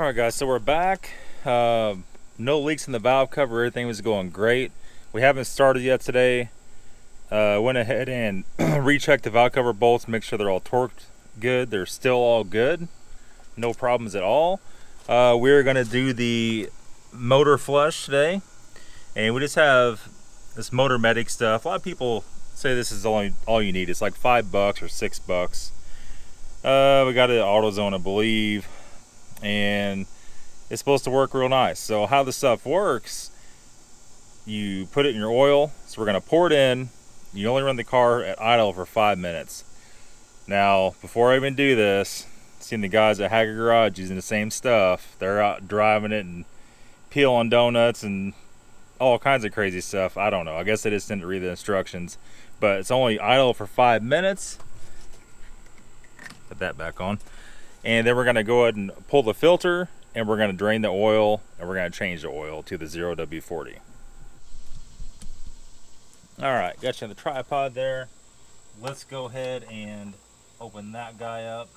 Alright guys, so we're back. No leaks in the valve cover, everything was going great. We haven't started yet today. Went ahead and rechecked the valve cover bolts, make sure they're all torqued good. They're still all good, no problems at all. We're gonna do the motor flush today, and we just have this Motor Medic stuff. A lot of people say this is all you need. It's like $5 or $6. We got it at AutoZone, I believe, and it's supposed to work real nice. So how this stuff works, you put it in your oil. So we're gonna pour it in. You only run the car at idle for 5 minutes. Now, before I even do this, seen the guys at Hacker Garage using the same stuff. They're out driving it and peeling donuts and all kinds of crazy stuff. I don't know, I guess they just didn't read the instructions, but it's only idle for 5 minutes. Put that back on. And then we're gonna go ahead and pull the filter, and we're gonna drain the oil, and we're gonna change the oil to the 0W40. All right, got you on the tripod there. Let's go ahead and open that guy up.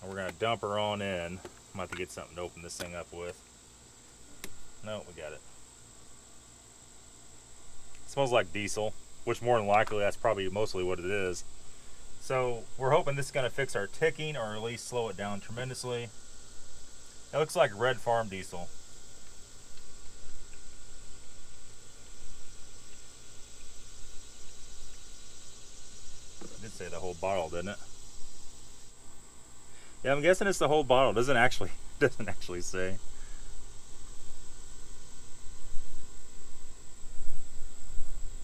And we're gonna dump her on in. I'm about to get something to open this thing up with. No, we got it. It smells like diesel, which more than likely that's probably mostly what it is. So we're hoping this is going to fix our ticking, or at least slow it down tremendously. It looks like red farm diesel. It did say the whole bottle, didn't it? Yeah, I'm guessing it's the whole bottle. It doesn't actually say.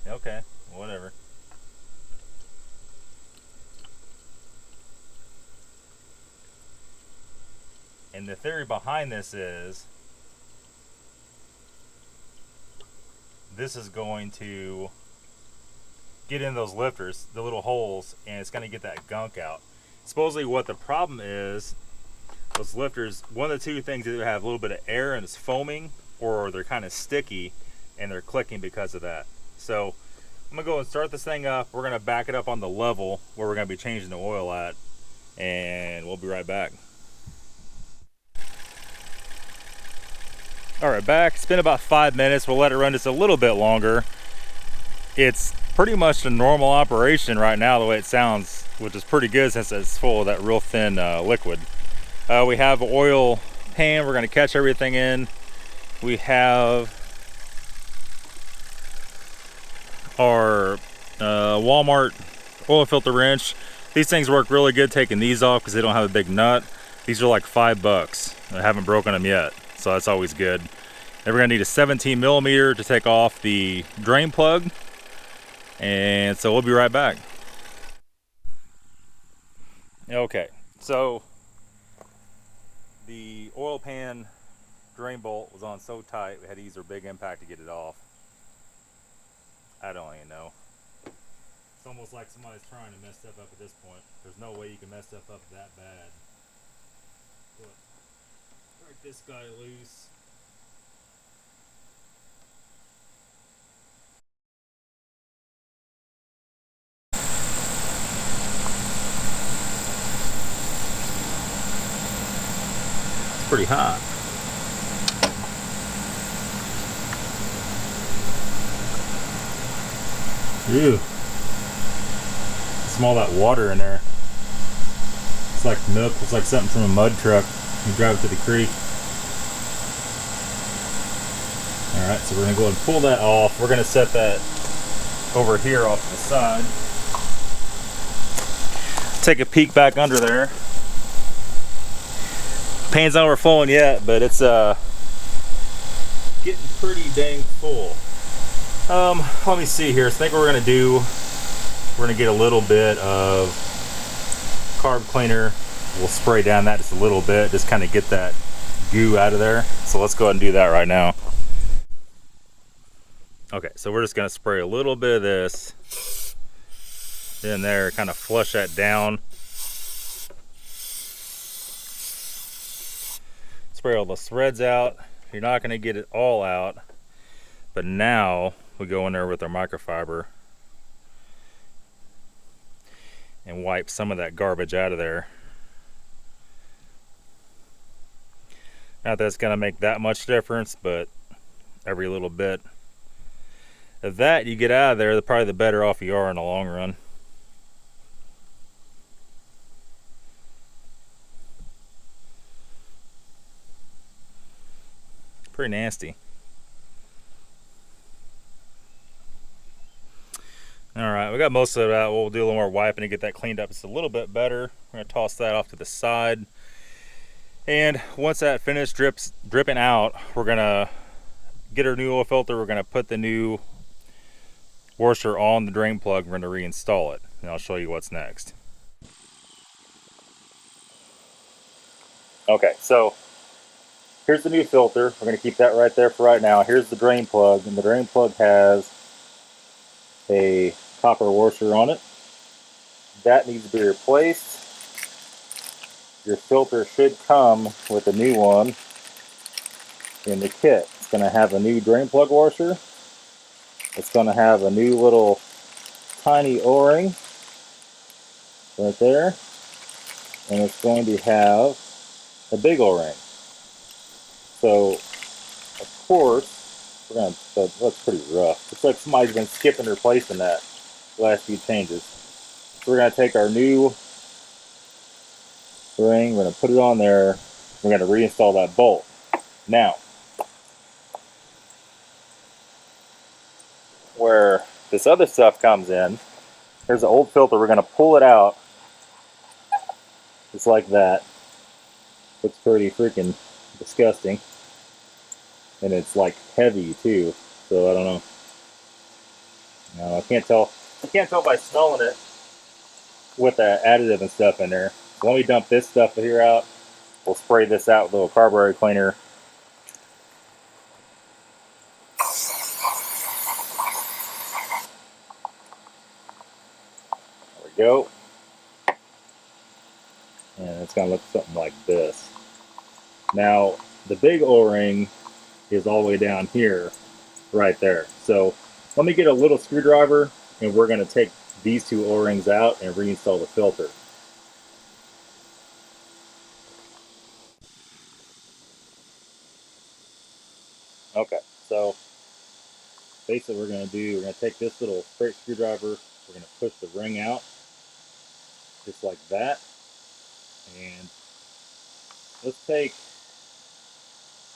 Okay, whatever. And the theory behind this is going to get in those lifters, the little holes, and it's going to get that gunk out. Supposedly what the problem is, those lifters, one of the two things, either have a little bit of air and it's foaming, or they're kind of sticky and they're clicking because of that. So I'm going to go and start this thing up. We're going to back it up on the level where we're going to be changing the oil at, and we'll be right back. All right, back. It's been about 5 minutes. We'll let it run just a little bit longer. It's pretty much a normal operation right now, the way it sounds, which is pretty good since it's full of that real thin liquid. We have an oil pan. We're going to catch everything in. We have our Walmart oil filter wrench. These things work really good taking these off because they don't have a big nut. These are like $5. I haven't broken them yet, so that's always good. And we're gonna need a 17 millimeter to take off the drain plug, and so we'll be right back. Okay, so the oil pan drain bolt was on so tight we had to use our big impact to get it off. I don't even know. It's almost like somebody's trying to mess stuff up at this point. There's no way you can mess stuff up that bad. But break this guy loose. It's pretty hot. Ew. Smell that water in there. It's like milk. It's like something from a mud truck. You drive it to the creek. Alright, so we're going to go ahead and pull that off. We're going to set that over here off to the side. Take a peek back under there. Pan's not overflowing yet, but it's getting pretty dang full. Let me see here. So I think what we're gonna do, we're gonna get a little bit of carb cleaner. We'll spray down that just a little bit, just kind of get that goo out of there. So let's go ahead and do that right now. Okay, so we're just gonna spray a little bit of this in there, kind of flush that down. Spray all the threads out. You're not gonna get it all out, but now we go in there with our microfiber and wipe some of that garbage out of there. Not that it's gonna make that much difference, but every little bit of that you get out of there, probably the better off you are in the long run. Pretty nasty. Alright, we got most of it out. We'll do a little more wiping to get that cleaned up. It's a little bit better. We're going to toss that off to the side. And once that finished dripping out, we're going to get our new oil filter. We're going to put the new washer on the drain plug. We're going to reinstall it. And I'll show you what's next. Okay, so here's the new filter. We're going to keep that right there for right now. Here's the drain plug. And the drain plug has a copper washer on it. That needs to be replaced. Your filter should come with a new one in the kit. It's going to have a new drain plug washer. It's going to have a new little tiny O-ring right there. And it's going to have a big O-ring. So, of course, that's pretty rough. It's like somebody's been skipping and replacing that the last few changes. So we're going to take our new ring, we're going to put it on there, we're going to reinstall that bolt. Now, where this other stuff comes in, here's the old filter. We're going to pull it out just like that. Looks pretty freaking disgusting, and it's like heavy too, so I don't know. No, I can't tell by smelling it with the additive and stuff in there. So let me dump this stuff here out. We'll spray this out with a little carburetor cleaner. There we go. And it's going to look something like this. Now, the big O-ring is all the way down here, right there. So let me get a little screwdriver, and we're going to take these two O-rings out and reinstall the filter. Okay, so basically what we're going to take this little straight screwdriver, we're going to push the ring out, just like that. And let's take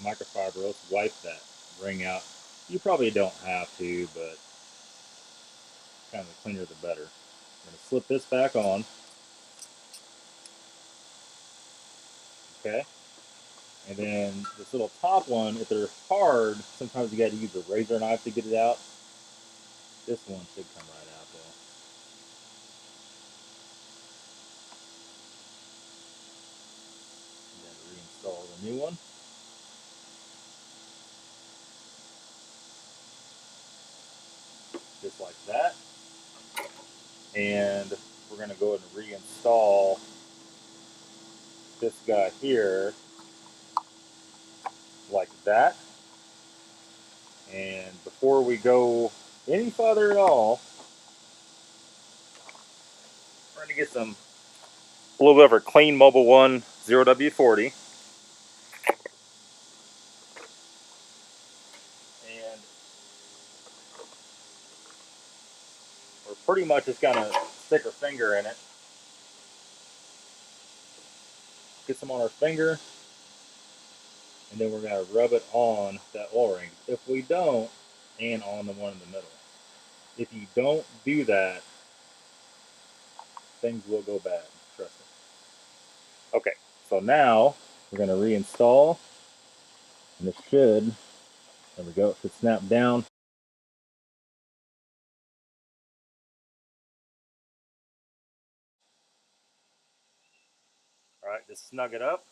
microfiber, let's wipe that ring out. You probably don't have to, but kind of the cleaner the better. I'm going to slip this back on. Okay. And then this little top one, if they're hard, sometimes you got to use a razor knife to get it out. This one should come right out though. And then reinstall the new one. Just like that. And we're going to go ahead and reinstall this guy here like that. And before we go any further at all, we're going to get a little bit of our clean Mobil 1 0W40. And we're pretty much just going to stick our finger in it. Get some on our finger. And then we're going to rub it on that O-ring. If we don't, and on the one in the middle. If you don't do that, things will go bad. Trust me. Okay, so now we're going to reinstall. And it should, there we go, it should snap down. Alright, just snug it up,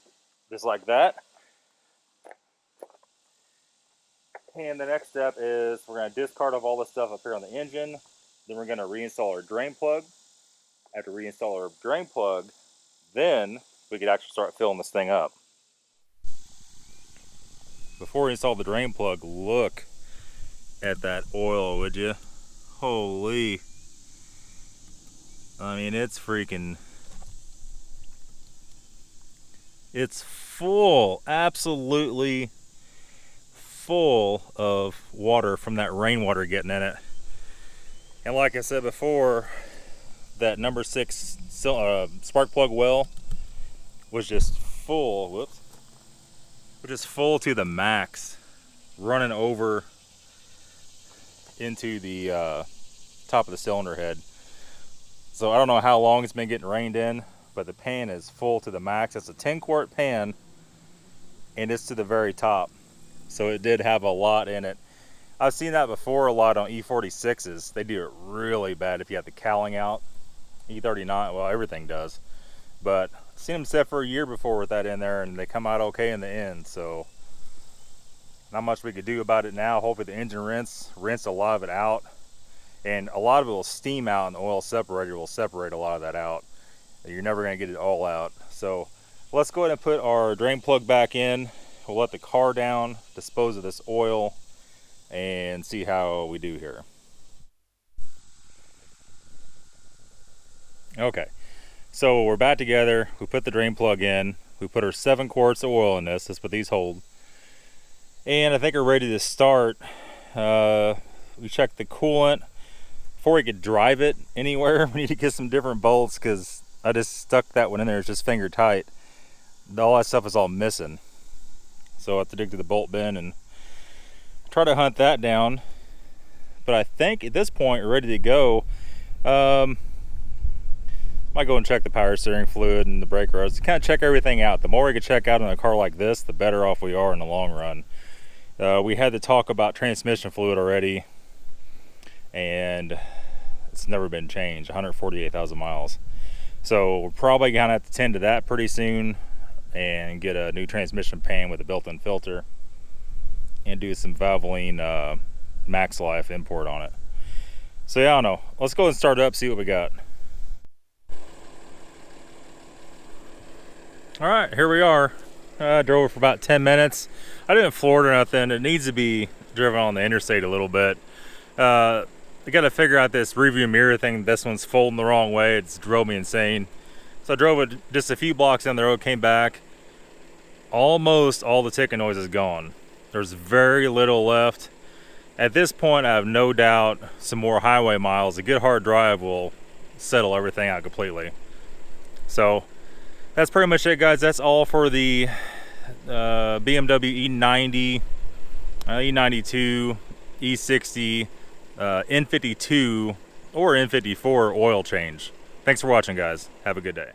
just like that. And the next step is we're going to discard of all the stuff up here on the engine. Then we're going to reinstall our drain plug. After reinstall our drain plug, then we could actually start filling this thing up. Before we install the drain plug, look at that oil, would you? Holy. I mean, it's freaking... It's full, absolutely full of water from that rainwater getting in it. And like I said before, that number 6 spark plug well was just full, whoops, was just full to the max, running over into the top of the cylinder head. So I don't know how long it's been getting rained in, but the pan is full to the max. It's a 10-quart pan, and it's to the very top. So it did have a lot in it. I've seen that before a lot on E46s. They do it really bad if you have the cowling out. E39, well, everything does. But I've seen them set for a year before with that in there, and they come out okay in the end. So not much we could do about it now. Hopefully the engine rinse a lot of it out. And a lot of it will steam out, and the oil separator will separate a lot of that out. You're never going to get it all out. So let's go ahead and put our drain plug back in. We'll let the car down, dispose of this oil, and see how we do here. Okay, so we're back together. We put the drain plug in. We put our 7 quarts of oil in this. That's what these hold. And I think we're ready to start. We checked the coolant. Before we could drive it anywhere, we need to get some different bolts, because I just stuck that one in there. It's just finger tight. All that stuff is all missing. So I have to dig to the bolt bin and try to hunt that down. But I think at this point we're ready to go. Might go and check the power steering fluid and the brake rods. Kind of check everything out. The more we can check out in a car like this, the better off we are in the long run. We had to talk about transmission fluid already, and it's never been changed. 148,000 miles. So we're probably gonna have to tend to that pretty soon and get a new transmission pan with a built-in filter and do some Valvoline Max Life import on it. So yeah, I don't know. Let's go and start it up, see what we got. All right, here we are. I drove it for about 10 minutes. I didn't floor it or nothing. It needs to be driven on the interstate a little bit. I got to figure out this rearview mirror thing. This one's folding the wrong way. It's drove me insane. So I drove it just a few blocks down the road, came back. Almost all the ticking noise is gone. There's very little left. At this point, I have no doubt some more highway miles. A good hard drive will settle everything out completely. So that's pretty much it, guys. That's all for the BMW E90, E92, E60, N52, or N54 oil change. Thanks for watching, guys. Have a good day.